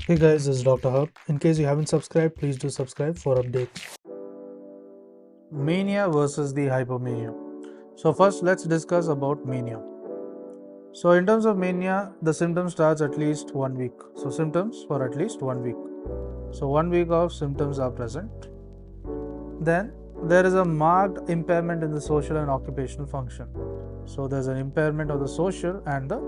Hey guys, this is Dr. Hub. In case you haven't subscribed, please do subscribe for updates. Mania versus the hypomania. So first let's discuss about mania. So in terms of mania, the symptom starts at least 1 week. So symptoms for at least 1 week. So 1 week of symptoms are present. Then there is a marked impairment in the social and occupational function. So there's an impairment of the social and the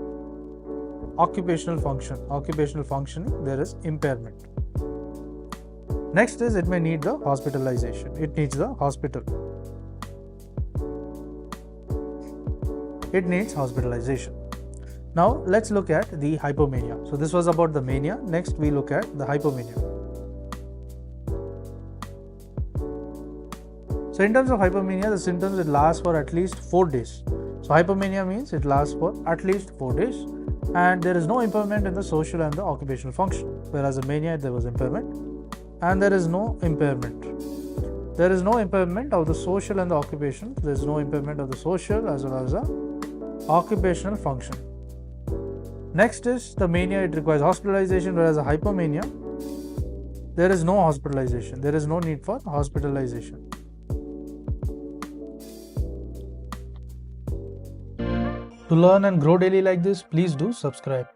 occupational function. Occupational functioning, there is impairment. Next is it may need the hospitalization. It needs the hospital. It needs hospitalization. Now let's look at the hypomania. So this was about the mania. Next we look at the hypomania. So in terms of hypomania, the symptoms it lasts for at least 4 days. So hypomania means it lasts for at least 4 days and there is no impairment in the social and the occupational function. Whereas in mania there was impairment and there is no impairment. There is no impairment of the social and the occupation. There is no impairment of the social as well as the occupational function. Next is the mania, it requires hospitalization, whereas a hypomania, there is no hospitalization. There is no need for hospitalization. To learn and grow daily like this, please do subscribe.